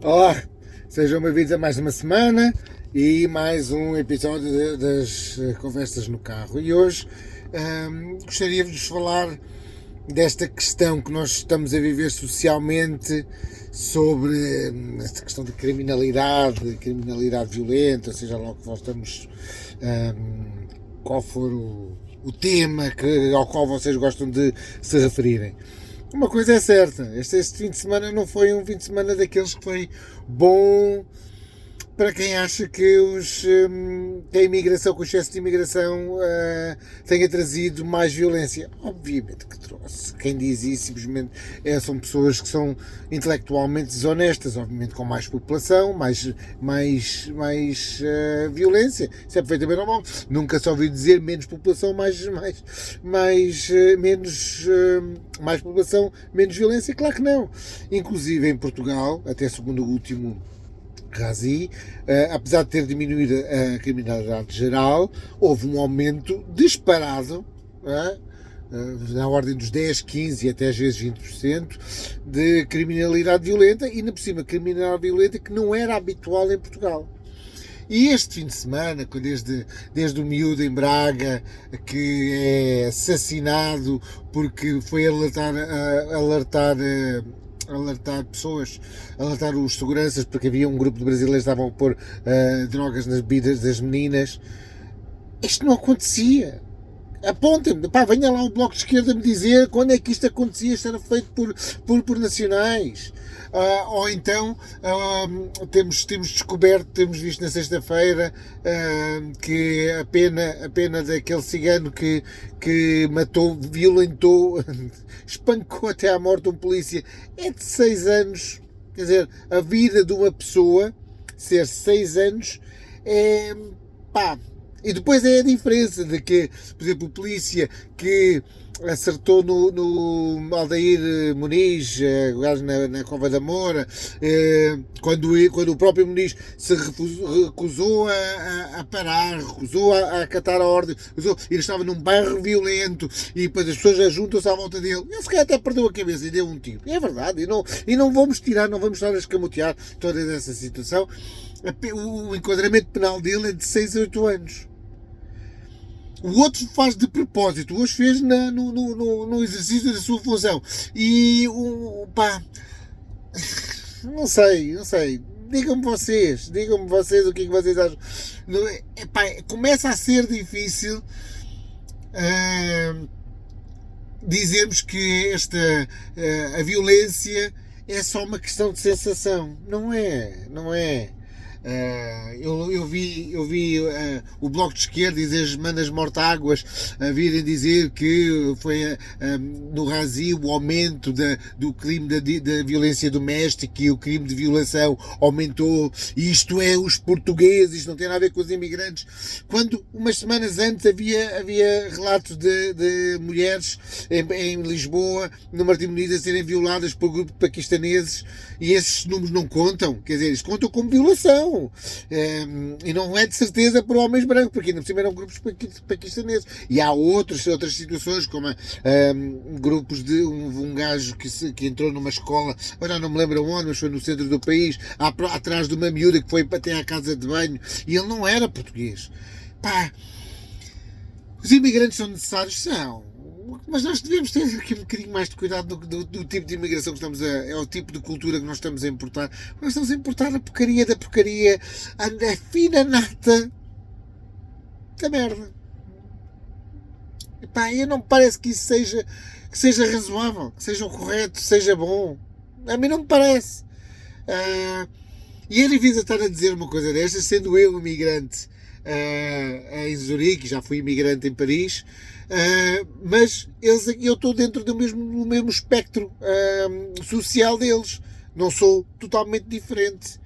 Olá, sejam bem-vindos a mais uma semana e mais um episódio das Conversas no Carro. E hoje gostaria de vos falar desta questão que nós estamos a viver socialmente sobre esta questão de criminalidade violenta, seja lá o que nós estamos, qual for o tema ao qual vocês gostam de se referirem. Uma coisa é certa, este fim de semana não foi um fim de semana daqueles que foi bom para quem acha que que a imigração, que o excesso de imigração tenha trazido mais violência. Obviamente que trouxe. Quem diz isso simplesmente são pessoas que são intelectualmente desonestas, obviamente com mais população, mais violência. Isso é perfeitamente normal. Nunca se ouviu dizer menos população, mais população, menos violência. Claro que não. Inclusive em Portugal, até segundo o último Razi, apesar de ter diminuído a criminalidade geral, houve um aumento disparado, na ordem dos 10, 15 e até às vezes 20% de criminalidade violenta, e ainda por cima criminalidade violenta que não era habitual em Portugal. E este fim de semana, desde o miúdo em Braga, que é assassinado porque foi alertar pessoas, alertar os seguranças, porque havia um grupo de brasileiros que estavam a pôr drogas nas bebidas das meninas. Isto não acontecia. Apontem-me, venha lá o Bloco de Esquerda me dizer quando é que isto acontecia, isto era feito por nacionais. Ou então temos descoberto, temos visto na sexta-feira que a pena daquele cigano que matou, violentou, espancou até à morte um polícia é de 6 anos. Quer dizer, a vida de uma pessoa ser 6 anos é e depois é a diferença de que, por exemplo, o polícia que acertou no Aldair Muniz, o gajo na Cova da Moura, quando o próprio Muniz se recusou a parar, recusou a acatar a ordem, ele estava num bairro violento e depois as pessoas juntam-se à volta dele. Ele se calhar até perdeu a cabeça e deu um tiro. É verdade, e não vamos estar a escamotear toda essa situação. O enquadramento penal dele é de 6 a 8 anos. O outro faz de propósito, hoje fez no exercício da sua função. E não sei. Digam-me vocês o que é que vocês acham. Começa a ser difícil dizermos que a violência é só uma questão de sensação. Não é. Eu vi o Bloco de Esquerda dizer as manas mortáguas a virem dizer que foi no Razi o aumento do crime da violência doméstica e o crime de violação aumentou, e isto é os portugueses, isto não tem nada a ver com os imigrantes, quando umas semanas antes havia relatos de mulheres em Lisboa, no Martim Muniz, a serem violadas por grupo de paquistaneses, e esses números não contam, quer dizer, eles contam como violação. E não é de certeza por homens brancos, porque ainda por cima eram grupos paquistaneses. E há outras situações, como grupos de um gajo que entrou numa escola, agora não me lembro onde, mas foi no centro do país, atrás de uma miúda que foi até à casa de banho, e ele não era português. Os imigrantes são necessários? São. Mas nós devemos ter aqui um bocadinho mais de cuidado do tipo de imigração que é o tipo de cultura que nós estamos a importar. Nós estamos a importar a porcaria da porcaria, a fina nata da merda. E não me parece que isso seja razoável, que seja o correto, seja bom. A mim não me parece. E é difícil estar a dizer uma coisa destas, sendo eu imigrante em Zurique, já fui imigrante em Paris, mas eu estou dentro do mesmo espectro social deles, não sou totalmente diferente.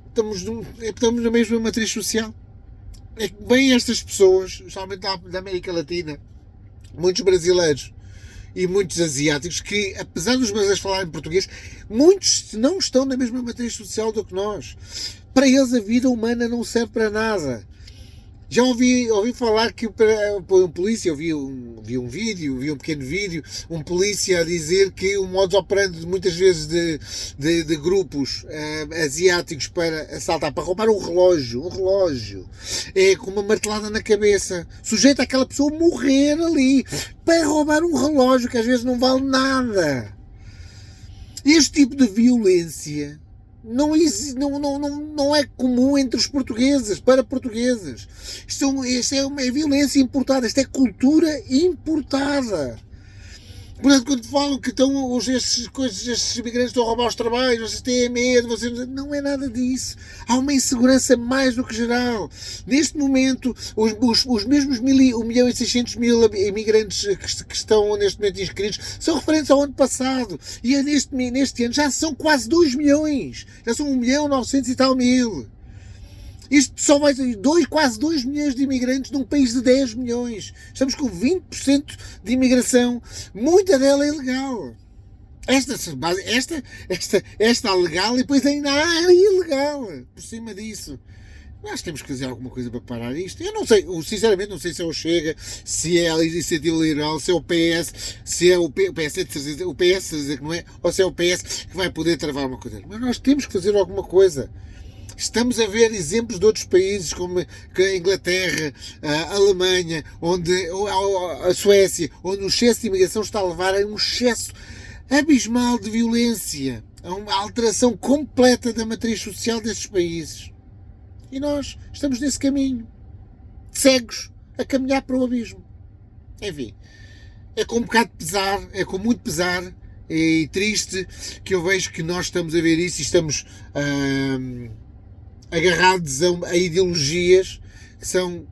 Estamos na mesma matriz social. É que vêm estas pessoas, especialmente da América Latina, muitos brasileiros e muitos asiáticos, que apesar dos brasileiros falarem português, muitos não estão na mesma matriz social do que nós. Para eles a vida humana não serve para nada. Já ouvi falar que um polícia, vi um vídeo, vi um pequeno vídeo, um polícia a dizer que o modus operandi muitas vezes de grupos asiáticos para assaltar, para roubar um relógio, é com uma martelada na cabeça, sujeito àquela pessoa morrer ali, para roubar um relógio que às vezes não vale nada. Este tipo de violência não é comum entre os portugueses, para portugueses. Isto é uma violência importada, isto é cultura importada. Portanto, quando falam que estão estes imigrantes estão a roubar os trabalhos, vocês têm medo, não é nada disso. Há uma insegurança mais do que geral. Neste momento, os mesmos 1.600.000 imigrantes que estão neste momento inscritos são referentes ao ano passado. E neste ano já são quase 2 milhões. Já são 1.900.000 e tal mil. Isto só vai ser quase 2 milhões de imigrantes num país de 10 milhões. Estamos com 20% de imigração. Muita dela é ilegal. Esta legal e depois ainda há ilegal por cima disso. Nós temos que fazer alguma coisa para parar isto. Eu não sei, sinceramente não sei se é o Chega, se é a Iniciativa Liberal, se é o PS, se é o PS dizer que não é, ou se é o PS que vai poder travar uma coisa. Mas nós temos que fazer alguma coisa. Estamos a ver exemplos de outros países como a Inglaterra, a Alemanha, a Suécia, onde o excesso de imigração está a levar a um excesso abismal de violência, a uma alteração completa da matriz social destes países. E nós estamos nesse caminho, cegos, a caminhar para o abismo. Enfim, é com um bocado de pesar, é com muito pesar e triste que eu vejo que nós estamos a ver isso e estamos agarrados a ideologias que são,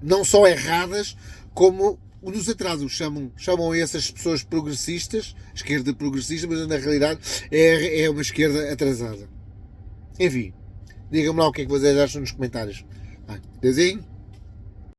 não só erradas, como nos atrasam. Chamam essas pessoas progressistas, esquerda progressista, mas na realidade é uma esquerda atrasada. Enfim, digam-me lá o que é que vocês acham nos comentários. Deusinho?